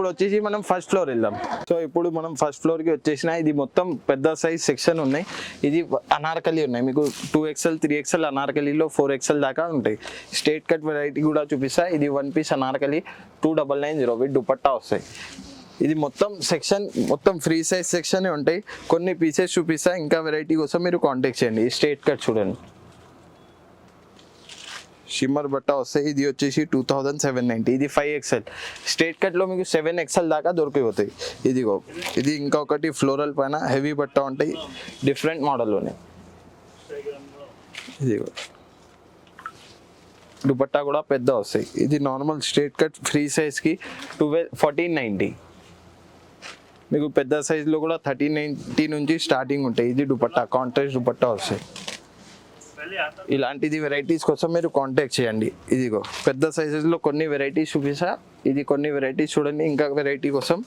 ఇప్పుడు వచ్చేసి మనం ఫస్ట్ ఫ్లోర్ వెళ్దాం. సో ఇప్పుడు మనం ఫస్ట్ ఫ్లోర్కి వచ్చేసిన. ఇది మొత్తం పెద్ద సైజ్ సెక్షన్ ఉన్నాయి. ఇది అనార్కలి ఉన్నాయి మీకు 2XL 3XL అనార్కలిలో 4XL దాకా ఉంటాయి. స్ట్రేట్ కట్ వెరైటీ కూడా చూపిస్తా. ఇది 1 పీస్ అనార్కలి 2990 విత్ దుపట్టా వస్తాయి. ఇది మొత్తం సెక్షన్ మొత్తం ఫ్రీ సైజ్ సెక్షన్ ఉంటాయి. కొన్ని పీసెస్ చూపిస్తా. ఇంకా వెరైటీ కోసం మీరు కాంటాక్ట్ చేయండి. స్ట్రేట్ కట్ చూడండి, షిమ్మర్ బట్టా వస్తాయి. ఇది వచ్చేసి 2790. ఇది 5XL. స్ట్రేట్ కట్లో మీకు 7XL దాకా దొరికిపోతాయి. ఇదిగో ఇది ఇంకొకటి ఫ్లోరల్ పైన హెవీ బట్ట ఉంటాయి. డిఫరెంట్ మోడల్ ఉన్నాయి. ఇదిగో దుపట్టా కూడా పెద్ద వస్తాయి. ఇది నార్మల్ స్ట్రేట్ కట్ ఫ్రీ సైజ్కి 1490. మీకు పెద్ద సైజులో కూడా 1390 నుంచి స్టార్టింగ్ ఉంటాయి. ఇది దుపట్టా కాంట్రాస్ట్ దుపట్టా వస్తాయి. ఇలాంటిది వెరైటీస్ కోసం మీరు కాంటాక్ట్ చేయండి. ఇదిగో పెద్ద సైజెస్లో కొన్ని వెరైటీస్ చూపిస్తా. ఇది కొన్ని వెరైటీస్ చూడండి. ఇంకా వెరైటీ కోసం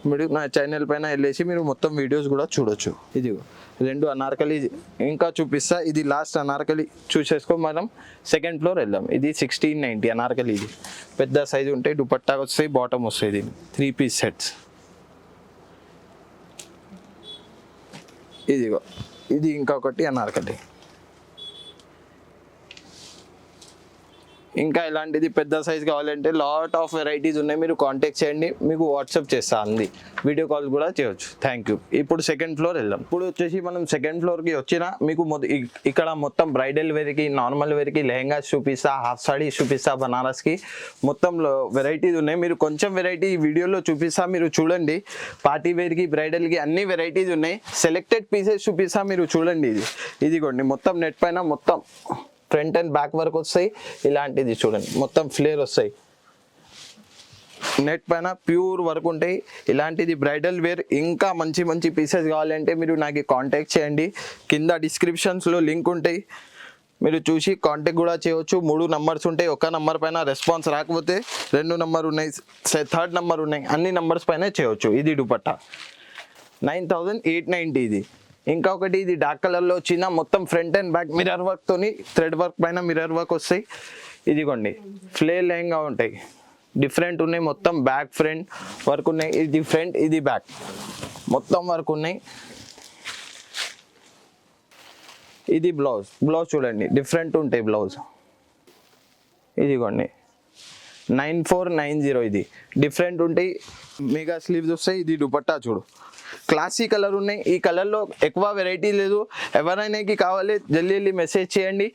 మీరు నా ఛానల్ పైన వెళ్ళేసి మీరు మొత్తం వీడియోస్ కూడా చూడొచ్చు. ఇదిగో 2 అనార్కలి ఇంకా చూపిస్తా. ఇది లాస్ట్ అనార్కలి చూసేసుకో. మనం సెకండ్ ఫ్లోర్ వెళ్దాం. ఇది 1690 అనార్కలి. ఇది పెద్ద సైజు ఉంటాయి. దుపట్టా వస్తాయి, బాటమ్ వస్తాయి. ఇది 3 పీస్ సెట్స్. ఇదిగో ఇది ఇంకొకటి అనార్కలి. ఇంకా ఇలాంటిది పెద్ద సైజ్ కావాలంటే లాట్ ఆఫ్ వెరైటీస్ ఉన్నాయి. మీరు కాంటాక్ట్ చేయండి, మీకు వాట్సాప్ చేస్తా అంది. వీడియో కాల్ కూడా చేయొచ్చు. Thank you. ఇప్పుడు సెకండ్ ఫ్లోర్ వెళ్దాం. ఇప్పుడు వచ్చేసి మనం సెకండ్ ఫ్లోర్కి వచ్చిన మీకు ఇక్కడ మొత్తం బ్రైడల్ వేర్కి, నార్మల్ వేర్కి లెహంగాస్ చూపిస్తా, హాఫ్ సాడీస్ చూపిస్తా, బనారస్కి మొత్తం వెరైటీస్ ఉన్నాయి. మీరు కొంచెం వెరైటీ వీడియోలో చూపిస్తా, మీరు చూడండి. పార్టీ వేర్కి, బ్రైడల్కి అన్ని వెరైటీస్ ఉన్నాయి. సెలెక్టెడ్ పీసెస్ చూపిస్తా, మీరు చూడండి. ఇదిగోండి మొత్తం నెట్ పైన మొత్తం ఫ్రంట్ అండ్ బ్యాక్ వర్క్ వస్తాయి. ఇలాంటిది చూడండి మొత్తం ఫ్లేర్ వస్తాయి. నెట్ పైన ప్యూర్ వర్క్ ఉంటాయి. ఇలాంటిది బ్రైడల్ వేర్. ఇంకా మంచి మంచి పీసెస్ కావాలంటే మీరు నాకు కాంటాక్ట్ చేయండి. కింద డిస్క్రిప్షన్స్లో లింక్ ఉంటాయి, మీరు చూసి కాంటాక్ట్ కూడా చేయవచ్చు. 3 నంబర్స్ ఉంటాయి. ఒక నంబర్ పైన రెస్పాన్స్ రాకపోతే 2 నంబర్ ఉన్నాయి, 3rd నంబర్ ఉన్నాయి. అన్ని నంబర్స్ పైన చేయవచ్చు. ఇది దుపట్టా 9890. ఇది ఇంకొకటి ఇది డార్క్ కలర్లో వచ్చిన మొత్తం front and back mirror work తోని, థ్రెడ్ వర్క్ పైన మిర్రర్ వర్క్ వస్తాయి. ఇదిగోండి ఫ్లేర్ లెహంగా ఉంటాయి. డిఫరెంట్ ఉన్నాయి. మొత్తం బ్యాక్ ఫ్రంట్ వర్క్ ఉన్నాయి. ఇది ఫ్రంట్, ఇది బ్యాక్ మొత్తం వర్క్ ఉన్నాయి. ఇది బ్లౌజ్ చూడండి డిఫరెంట్ ఉంటాయి బ్లౌజ్. ఇదిగోండి 9490. ఇది డిఫరెంట్ ఉంటాయి. మెగా స్లీవ్స్ వస్తాయి. ఇది దుపట్టా చూడు క్లాసీ కలర్ ఉన్నాయి. ఈ కలర్లో ఎక్కువ వెరైటీ లేదు. ఎవరైనా కావాలి జల్దీ మెసేజ్ చేయండి,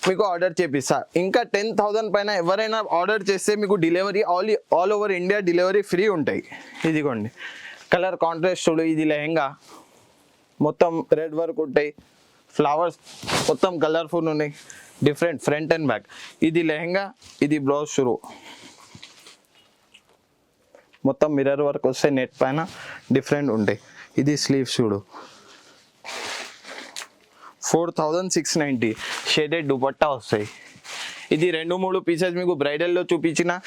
మీకు ఆర్డర్ చేపిస్తా. ఇంకా 10,000 పైన ఎవరైనా ఆర్డర్ చేస్తే మీకు delivery all over India delivery free ఉంటాయి. ఇదిగోండి కలర్ కాంట్రాస్ట్ చూడు. ఇది లెహంగా మొత్తం రెడ్ వర్క్ ఉంటాయి. ఫ్లవర్స్ మొత్తం కలర్ఫుల్ ఉన్నాయి. Different front and back. ఇది లెహంగా, ఇది బ్లౌజ్ చూడు మొత్తం మిర్రర్ వర్క్ వస్తాయి. నెట్ పైన డిఫరెంట్ ఉంటాయి. ఇది స్లీవ్స్ చూడు 4690. షేడెడ్ దుపట్టా వస్తాయి. ఇది 2-3 పీసెస్ మీకు బ్రైడల్లో చూపించిన.